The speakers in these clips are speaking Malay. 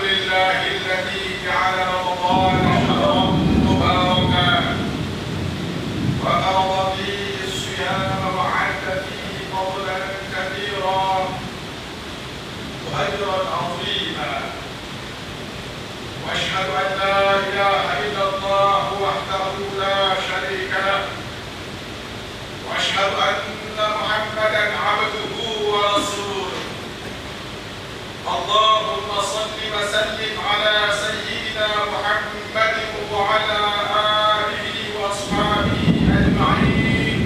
لله الذي جعل رمضان شهرا مباركا وفرض فيه الصيام وعد فيه فضلا كثيرا وأجرا عظيما، وأشهد أن لا إله إلا الله وحده لا شريك له، وأشهد أن محمدا عبده ورسوله. اللهم صل وسلم على سيدنا محمد وعلى آله وأصحابه أجمعين.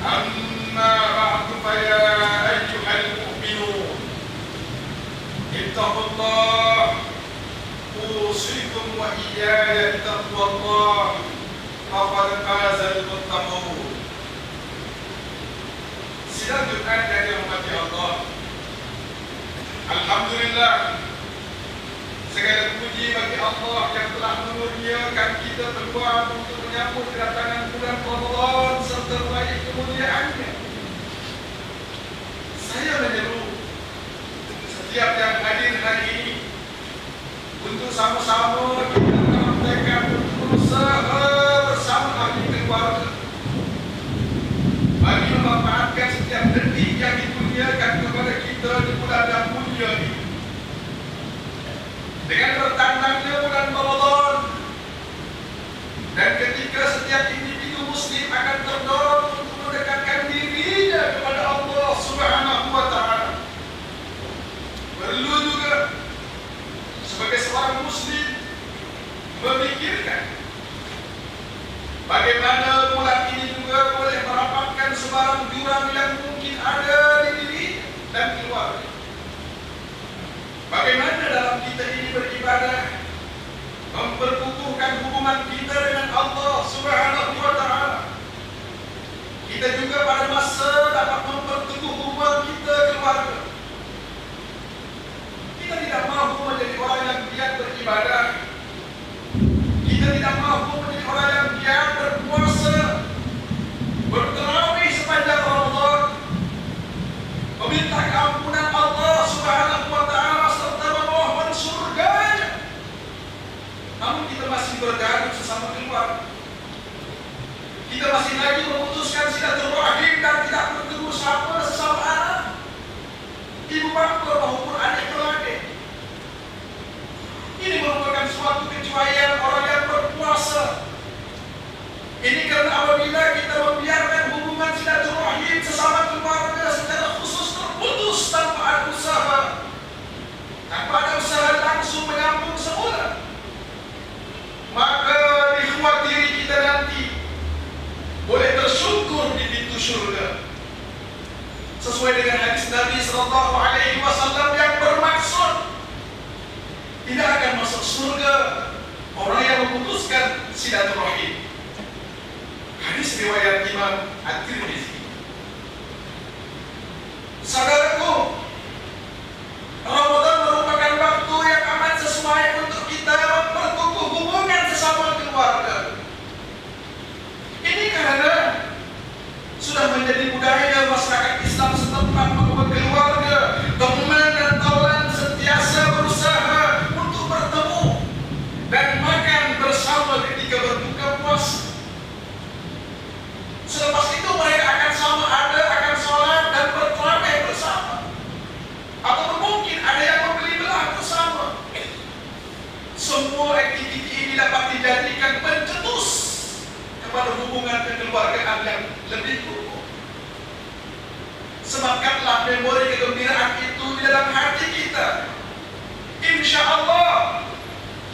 أما بعد، فيا أيها المؤمنون اتقوا الله، أوصيكم وإياي بتقوى الله، فقد فاز المتقون. Silaturahmi dari rahmati Allah. Alhamdulillah, segala puji bagi Allah yang telah menurunkan kita berdoa untuk menyambut kedatangan bulan Ramadan serta meraih kemuliaannya. Saya menyeru setiap yang hadir hari ini untuk sama-sama kita menyampaikan berusaha bersama ahli keluarga bagi memanfaatkan setiap detik yang dikurniakan kepada kita di bulan yang mulia ini. Dengan bertandangnya bulan Ramadan, dan ketika setiap individu muslim akan terdorong untuk mendekatkan dirinya kepada Allah Subhanahu wa Ta'ala, perlu juga sebagai seorang muslim memikirkan bagaimana bulan ini juga boleh merapatkan sebarang jurang yang mungkin ada di diri dan keluarga. Bagaimana dalam kita ini beribadah memperkukuhkan hubungan kita dengan Allah Subhanahu wa Ta'ala. Kita juga pada masa dapat memperteguh hubungan kita keluarga. Kita tidak mahu menjadi orang yang giat beribadah. Kita tidak mahu menjadi orang yang giat berpuasa, bertarawih sepanjang Ramadan, meminta keampunan Allah Subhanahu wa Ta'ala serta memohon surganya. Namun kita masih bergaduh sesama keluarga. Kita masih lagi memutuskan silaturahim dan tidak bertegur sapa sesama anak, ibu bapa maupun adik beradik. Ini merupakan suatu kecuaian orang yang berpuasa. Ini karena apabila kita membiarkan hubungan silaturahim sesama keluarga secara khusus terputus tanpa ada usaha langsung menyambung semula, maka dikhawatiri kita nanti boleh bersyukur di pintu syurga. Sesuai dengan hadis Nabi Sallallahu Alaihi Wasallam yang bermaksud tidak akan masuk surga orang yang memutuskan silaturahim. Hadis riwayat Imam At-Tirmidzi. Saudaraku, Ramadan merupakan waktu yang amat sesuai untuk kita memperkukuh hubungan sesama keluarga. Ini karena sudah menjadi budaya masyarakat Islam setempat bahwa keluarga, teman dan kawan sentiasa berusaha untuk bertemu dan makan bersama ketika berbuka puasa. Selepas itu mereka akan akan sholat dan bertarawih bersama, atau mungkin ada yang membeli belah bersama. Semua aktiviti ini dapat dijadikan pencetus kepada hubungan kekeluargaan yang lebih kukuh. Sematkanlah memori kegembiraan itu di dalam hati kita. Insya Allah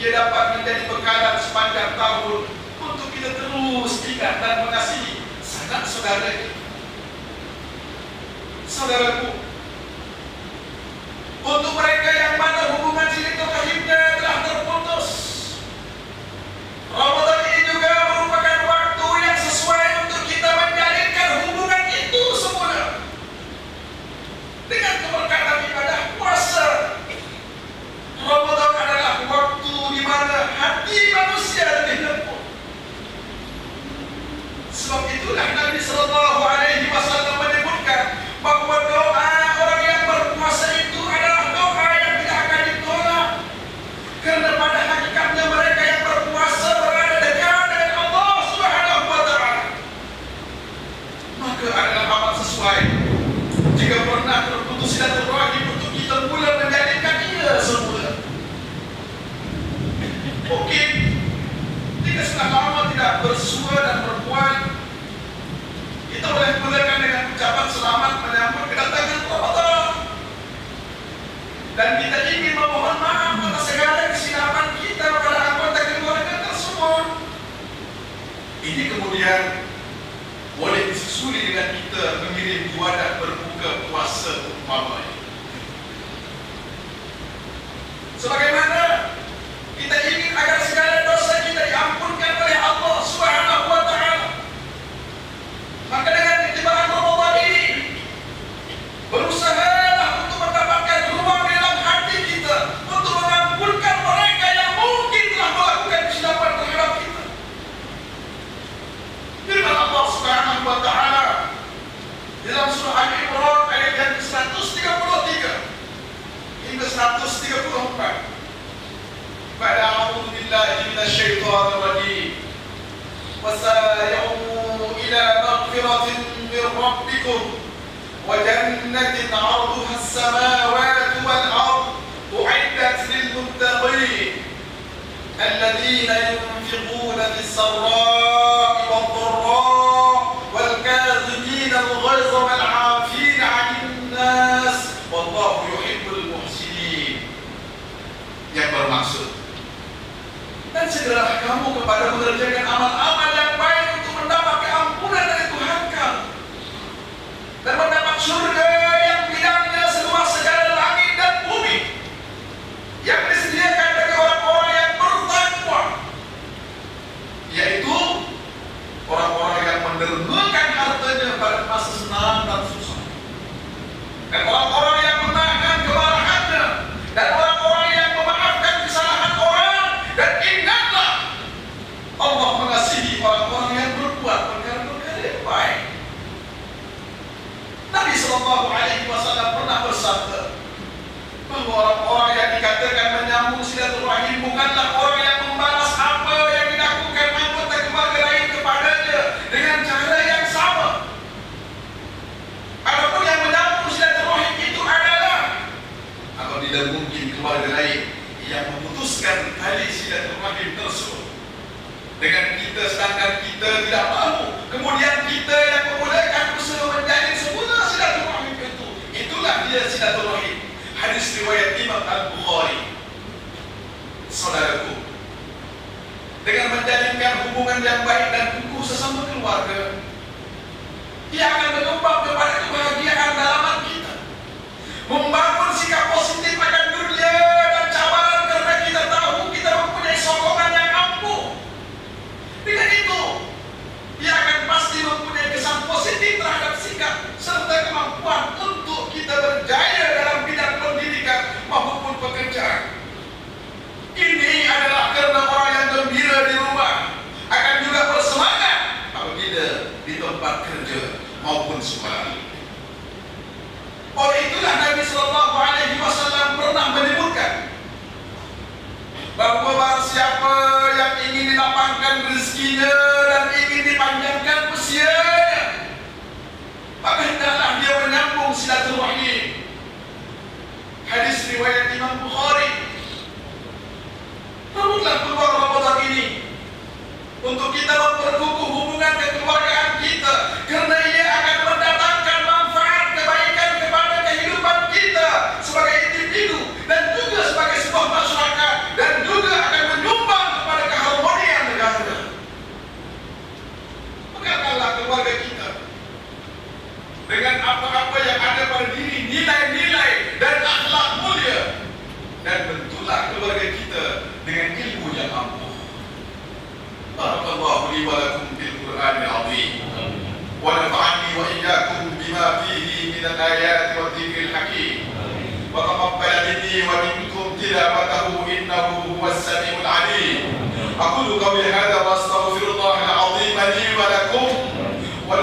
ia dapat menjadi bekalan sepanjang tahun untuk kita terus ingat dan mengasihi sanak saudara kita. Saudaraku, untuk mereka yang mana hubungan silaturahimnya telah terputus, Ramadan ini juga merupakan waktu yang sesuai untuk kita menjalinkan hubungan itu semula dengan keberkatan ibadah puasa. Ramadan adalah waktu di mana hati manusia lebih lembut. Sebab itulah Nabi Sallallahu Alaihi Wasallam menyebutkan bahwa doa dan kita ingin memohon maaf atas segala kesilapan kita kepada anggota keluarga tersebut. Ini kemudian boleh disusuli dengan kita mengirim wadah berbuka puasa umpamanya. Sebagaimana kita ingin agar segala dosa kita diampunkan oleh Allah Subhanahu wa taala, maka dengan iktibaran Ramadan ini berusahalah untuk mendapatkan ruang di dalam hati kita untuk mengampunkan mereka yang mungkin telah melakukan kesilapan terhadap kita. Firman Allah Subhanahu wa taala dalam surah Al-Imran ayat yang ke-133 hingga 134. A'udzu billahi minasyaitonir rajim. Wasari'u ila maghfiratin min rabbikum wa jannatin 'arduha as-samawati wal ard u'iddat lil muttaqin alladhina yunfiquna bis-sarra'i wad-dharra'i wal kadhibina al-ghayza wal 'afina 'anil nas wallahu yuhibbul muhsinin. Yang bermaksud, dan segeralah kamu kepada mengerjakan amal-amal yang baik untuk mendapat keampunan dari Tuhan kamu dan mendapat surga yang bidangnya seluas segala langit dan bumi, yang disediakan bagi orang-orang yang bertakwa, yaitu orang-orang yang mendermakan hartanya pada masa senang dan susah, dan orang-orang yang menahan kemarahannya, dan orang-orang yang memaafkan kesalahan orang. Dan ingatlah, Allah mengasihi orang-orang yang berbuat perkara-perkara yang baik. Nabi SAW pernah bersabda bahwa orang-orang yang dikatakan menyambung silaturahim bukanlah orang yang membalas apa yang dilakukan anggota keluarga lain kepadanya dengan cara yang sama. Adapun yang menyambung silaturahim itu adalah apabila mungkin keluarga lain yang memutuskan tali silaturahim tersebut dengan kita, sedangkan kita tidak mahu, kemudian kita yang membolehkan usaha menjalin semula silaturahim itu. Itulah dia silaturahim. Hadis riwayat Imam Al-Bukhari. Saudaraku, dengan menjalinkan hubungan yang baik dan kukuh sesama keluarga, ia akan menyumbang kepada kebahagiaan dalaman kita, membangun sikap positif akan dunia dan cabaran, karena kita tahu kita mempunyai sokongan yang ampuh. Dengan itu, ia akan pasti mempunyai kesan positif terhadap sikap serta kemampuan untuk kita berjaya dalam bidang pendidikan maupun pekerjaan. Ini adalah karena orang yang gembira di rumah akan juga bersemangat apabila di tempat kerja maupun sekolah. Oleh itulah Nabi SAW pernah menyebutkan bahwa barang siapa yang ingin dilapangkan rezekinya dan ingin dipanjangkan usianya, maka hendaklah dia menyambung silaturahim. Hadis riwayat Imam Bukhari. Rebutlah peluang Ramadan ini untuk kita memperkukuh hubungan kekeluargaan kita, karena ia akan mendatangkan manfaat kebaikan kepada kehidupan kita sebagai individu dan juga sebagai sebuah masyarakat, dan juga akan menyumbang kepada keharmonian negara. Pegangkanlah keluarga kita dengan apa-apa yang ada pada diri, nilai-nilai dan akhlak mulia, dan bentuklah keluarga kita dengan ilmu yang ampuh. Barakallahu li wa lakum bil Qur'anil azim wa nafa'ani wa iyyakum bima fihi min al-ayati wa dhikril hakim wa taqabbal minni wa minkum tilawatahu innahu huwas samiul alim. Aqulu qawli hadha wa astaghfirullahal azim li wa lakum wa